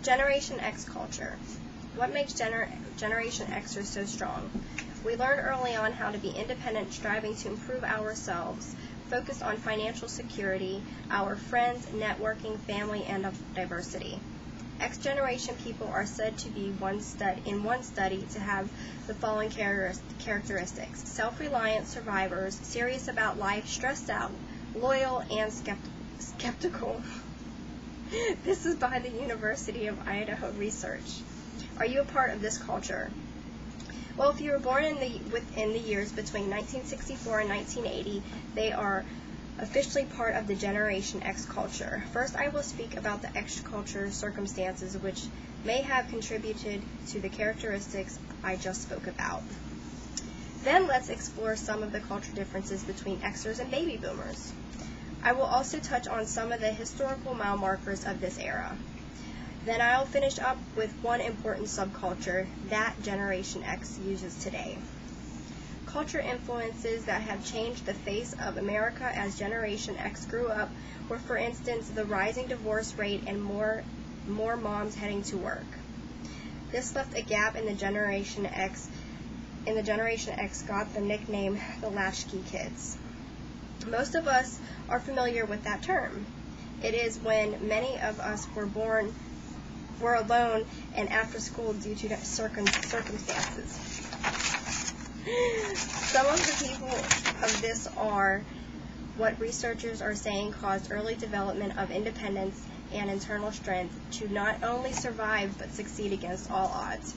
Generation X culture. What makes Generation Xers so strong? We learn early on how to be independent, striving to improve ourselves, focused on financial security, our friends, networking, family, and diversity. X generation people are said to be in one study to have the following characteristics: self-reliant survivors, serious about life, stressed out, loyal, and skeptical. This is by the University of Idaho Research. Are you a part of this culture? Well, if you were born within the years between 1964 and 1980, they are officially part of the Generation X culture. First, I will speak about the X culture circumstances which may have contributed to the characteristics I just spoke about. Then let's explore some of the cultural differences between Xers and baby boomers. I will also touch on some of the historical mile markers of this era. Then I'll finish up with one important subculture that Generation X uses today. Culture influences that have changed the face of America as Generation X grew up were, for instance, the rising divorce rate and more moms heading to work. This left a gap in the Generation X. Generation X got the nickname the latchkey kids. Most of us are familiar with that term. It is when many of us were alone and after school due to circumstances. Some of the people of this are what researchers are saying caused early development of independence and internal strength to not only survive but succeed against all odds.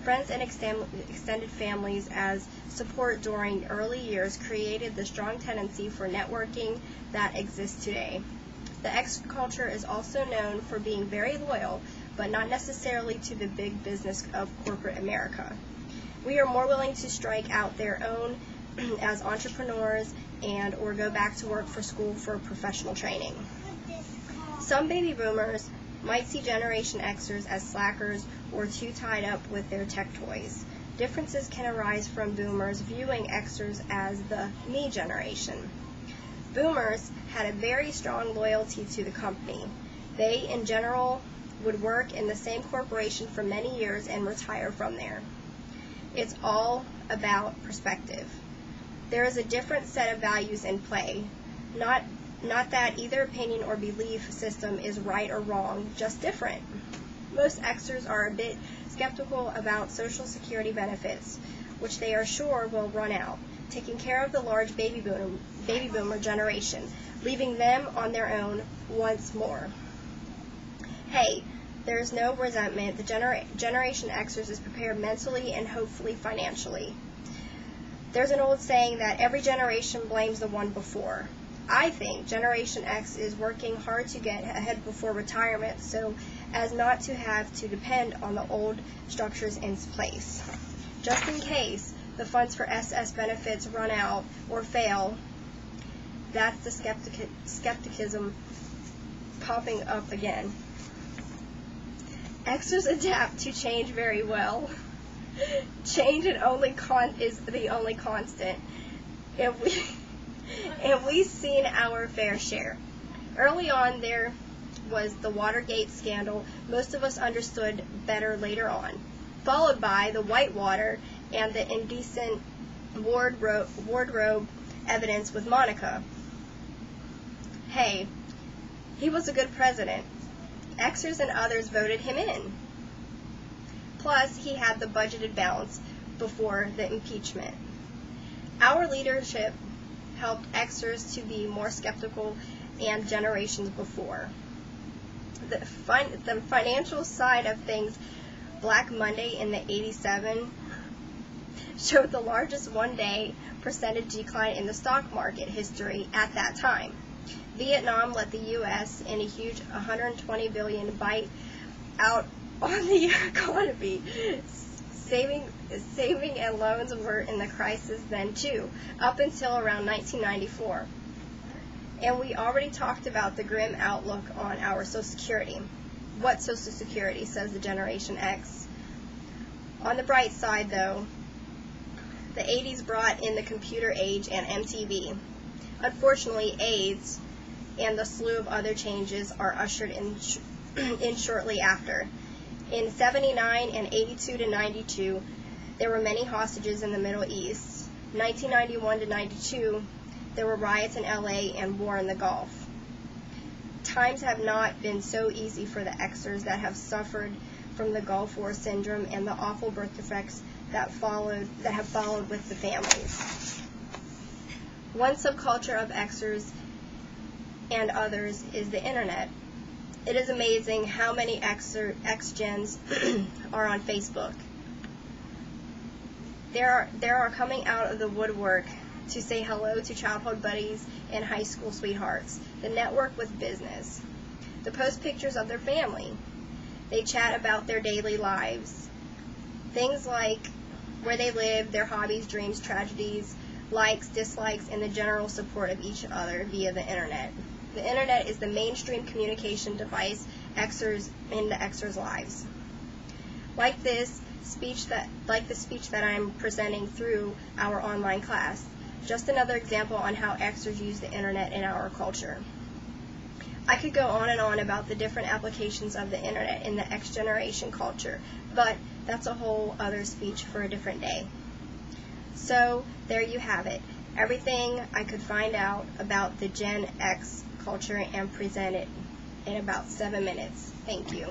Friends and extended families as support during early years created the strong tendency for networking that exists today. The X culture is also known for being very loyal, but not necessarily to the big business of corporate America. We are more willing to strike out their own as entrepreneurs and or go back to work for school for professional training. Some baby boomers might see Generation Xers as slackers or too tied up with their tech toys. Differences can arise from boomers viewing Xers as the me generation. Boomers had a very strong loyalty to the company. They, in general, would work in the same corporation for many years and retire from there. It's all about perspective. There is a different set of values in play. Not that either opinion or belief system is right or wrong, just different. Most Xers are a bit skeptical about Social Security benefits, which they are sure will run out, taking care of the large baby boomer generation, leaving them on their own once more. Hey, there's no resentment. The Generation Xers is prepared mentally and hopefully financially. There's an old saying that every generation blames the one before. I think Generation X is working hard to get ahead before retirement so as not to have to depend on the old structures in place. Just in case the funds for SS benefits run out or fail, that's the skepticism popping up again. Xers adapt to change very well. Change is the only constant, and we've seen our fair share. Early on, there was the Watergate scandal. Most of us understood better later on, followed by the Whitewater and the indecent wardrobe evidence with Monica. Hey, he was a good president. Xers and others voted him in. Plus, he had the budgeted balance before the impeachment. Our leadership helped Xers to be more skeptical and generations before. The financial side of things, Black Monday in the 87 showed the largest one-day percentage decline in the stock market history at that time. Vietnam let the U.S. in a huge $120 billion bite out on the economy. Saving and loans were in the crisis then too, up until around 1994. And we already talked about the grim outlook on our Social Security. What Social Security, says the Generation X. On the bright side, though, the 80s brought in the computer age and MTV. Unfortunately, AIDS and the slew of other changes are ushered in shortly after. In 79 and 82 to 92, there were many hostages in the Middle East. 1991 to 92, there were riots in LA and war in the Gulf. Times have not been so easy for the Xers that have suffered from the Gulf War syndrome and the awful birth defects that have followed with the families. One subculture of Xers and others is the internet. It is amazing how many X-Gens are on Facebook. There are coming out of the woodwork to say hello to childhood buddies and high school sweethearts. The network with business. They post pictures of their family. They chat about their daily lives. Things like where they live, their hobbies, dreams, tragedies, likes, dislikes, and the general support of each other via the internet. The internet is the mainstream communication device in the Xers' lives. Like the speech that I'm presenting through our online class. Just another example on how Xers use the internet in our culture. I could go on and on about the different applications of the internet in the X generation culture, but that's a whole other speech for a different day. So there you have it. Everything I could find out about the Gen X culture and present it in about 7 minutes. Thank you.